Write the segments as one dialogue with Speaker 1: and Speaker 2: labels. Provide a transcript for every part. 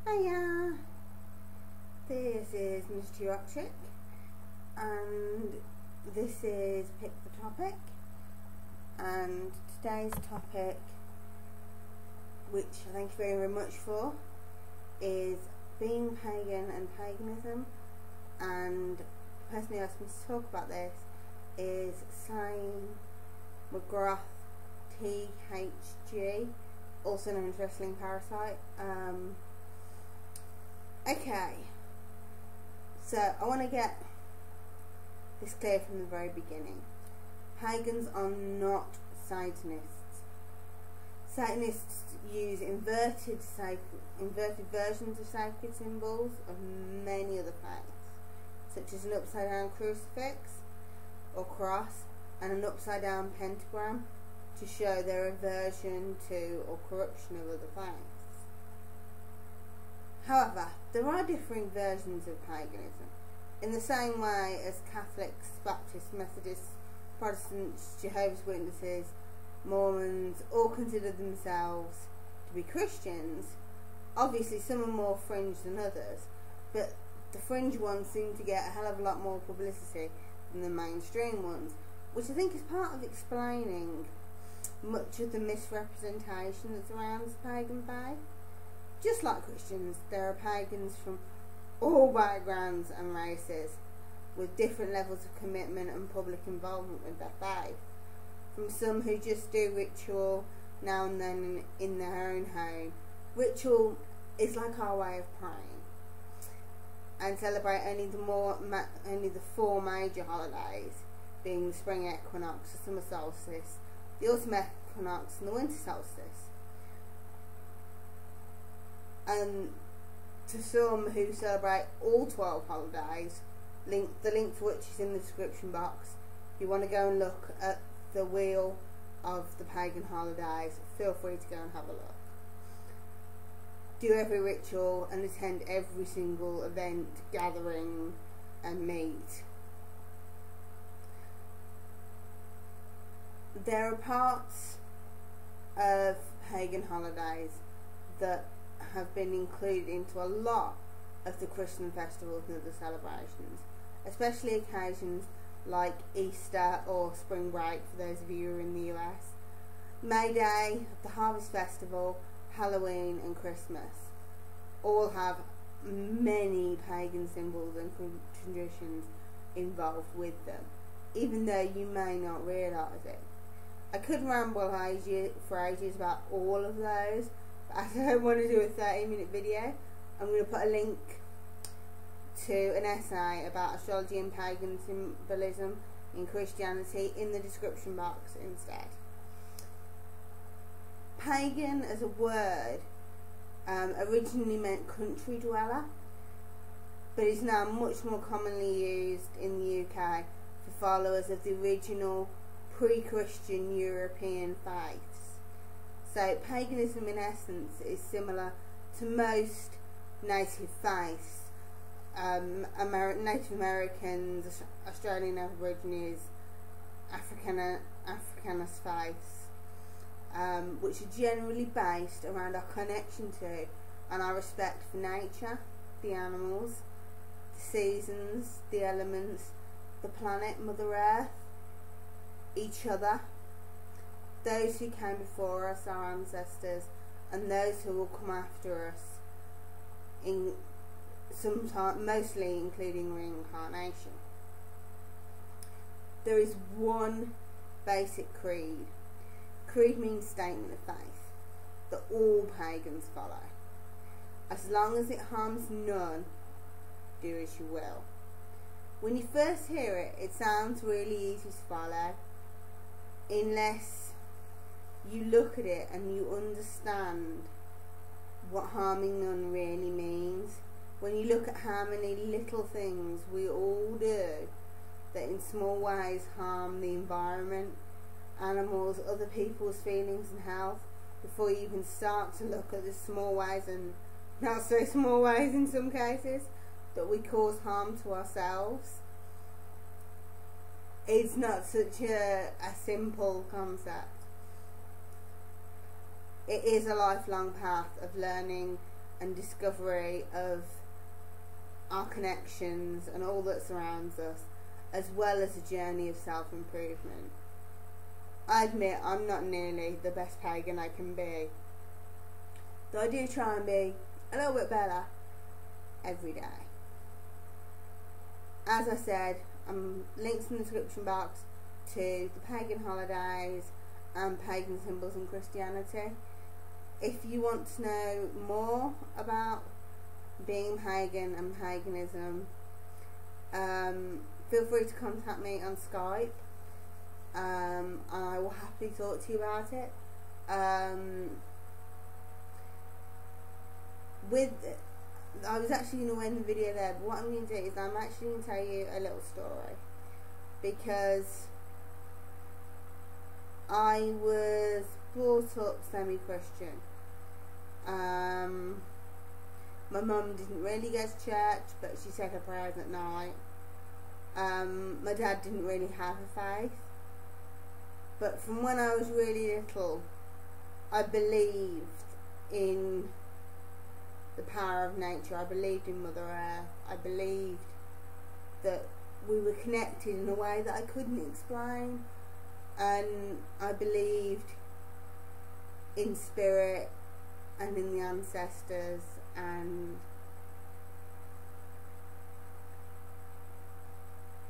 Speaker 1: Hiya! This is Mr. Yorkshire, and this is Pick the Topic, and today's topic, which I thank you very much for, is being pagan and paganism. And the person who asked me to talk about this is Slaying McGrath THG, also known as Wrestling Parasite. Okay, so I want to get this clear from the very beginning. Pagans are not Satanists. Satanists use inverted versions of sacred symbols of many other faiths, such as an upside down crucifix or cross and an upside down pentagram, to show their aversion to or corruption of other faiths. However, there are differing versions of paganism, in the same way as Catholics, Baptists, Methodists, Protestants, Jehovah's Witnesses, Mormons all consider themselves to be Christians. Obviously some are more fringe than others, but the fringe ones seem to get a hell of a lot more publicity than the mainstream ones, which I think is part of explaining much of the misrepresentation that surrounds pagan faith. Just like Christians, there are pagans from all backgrounds and races, with different levels of commitment and public involvement with their faith. From some who just do ritual now and then in their own home. Ritual is like our way of praying, and celebrate only the four major holidays, being the spring equinox, the summer solstice, the autumn equinox, and the winter solstice. And to some who celebrate all 12 holidays, the link for which is in the description box. If you want to go and look at the wheel of the pagan holidays, feel free to go and have a look. Do every ritual and attend every single event, gathering and meet. There are parts of pagan holidays that have been included into a lot of the Christian festivals and other celebrations, especially occasions like Easter or spring break for those of you who are in the US, May Day, the Harvest Festival, Halloween and Christmas all have many pagan symbols and traditions involved with them, even though you may not realise it. I could ramble for ages about all of those, but I don't want to do a 30-minute video. I'm going to put a link to an essay about astrology and pagan symbolism in Christianity in the description box instead. Pagan as a word originally meant country dweller, but is now much more commonly used in the UK for followers of the original pre-Christian European faiths. So paganism in essence is similar to most native faiths, Native Americans, Australian Aborigines, Africanist faiths, which are generally based around our connection to and our respect for nature, the animals, the seasons, the elements, the planet, Mother Earth, each other, those who came before us, our ancestors, and those who will come after us, mostly including reincarnation. There is one basic creed. Creed means statement of faith that all pagans follow. As long as it harms none, do as you will. When you first hear it, it sounds really easy to follow, unless you look at it and you understand what harming none really means. When you look at how many little things we all do that in small ways harm the environment, animals, other people's feelings and health, before you even start to look at the small ways, and not so small ways in some cases, that we cause harm to ourselves, it's not such a simple concept. It is a lifelong path of learning and discovery of our connections and all that surrounds us, as well as a journey of self-improvement. I admit I'm not nearly the best pagan I can be, though I do try and be a little bit better every day. As I said, links in the description box to the pagan holidays and pagan symbols in Christianity. If you want to know more about being pagan and paganism, feel free to contact me on Skype, and I will happily talk to you about it. I was actually going to end the video there, but what I'm going to do is I'm actually going to tell you a little story, because I was brought up semi-Christian. My mum didn't really go to church, but she said her prayers at night. My dad didn't really have a faith, but from when I was really little, I believed in the power of nature. I believed in Mother Earth. I believed that we were connected in a way that I couldn't explain, and I believed in spirit and in the ancestors, and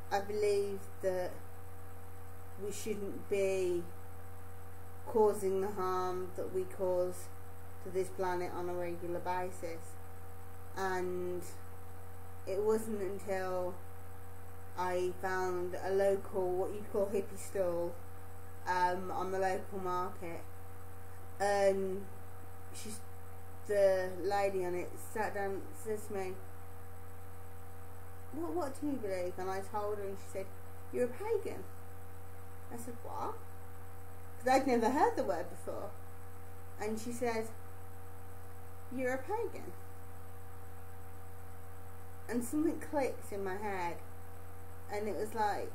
Speaker 1: I believed that we shouldn't be causing the harm that we cause to this planet on a regular basis. And it wasn't until I found a local, what you'd call hippie stall, on the local market, and the lady on it sat down and said to me, what do you believe? And I told her, and she said, "You're a pagan." I said, "What?" Because I'd never heard the word before. And she said, "You're a pagan." And something clicked in my head, and it was like,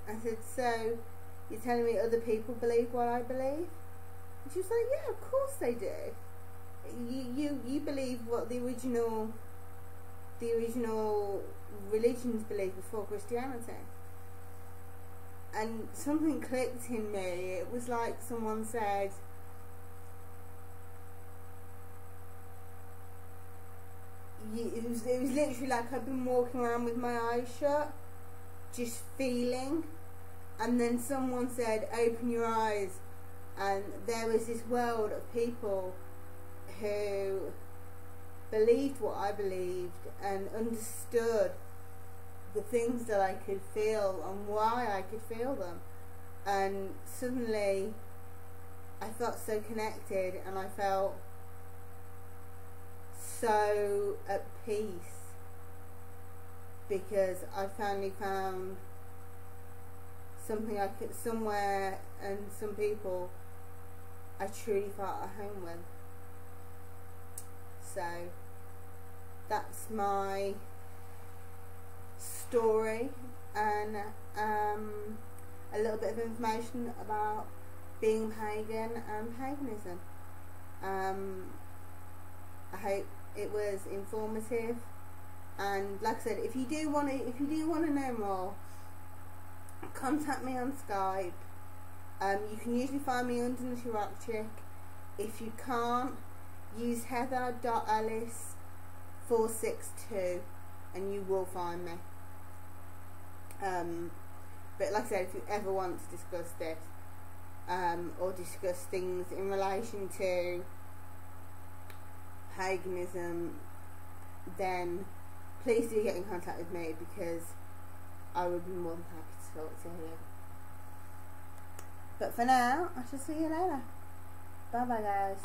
Speaker 1: I said, "So you're telling me other people believe what I believe?" And she was like, "Yeah, of course they do. You believe what the original religions believed before Christianity." And something clicked in me. It was like someone said, it was literally like I've been walking around with my eyes shut, just feeling, and then someone said, "Open your eyes," and there was this world of people who believed what I believed and understood the things that I could feel and why I could feel them. And suddenly I felt so connected, and I felt so at peace, because I finally found something I could, somewhere, and some people I truly felt at home with. So that's my story, and a little bit of information about being pagan and paganism. I hope it was informative, and like I said, if you do want to know more, contact me on Skype. You can usually find me under the Rock Chick. If you can't, use heather.ellis462 and you will find me. But like I said, if you ever want to discuss this, or discuss things in relation to paganism, then please do get in contact with me, because I would be more than happy to talk to you. But for now, I shall see you later. Bye bye, guys.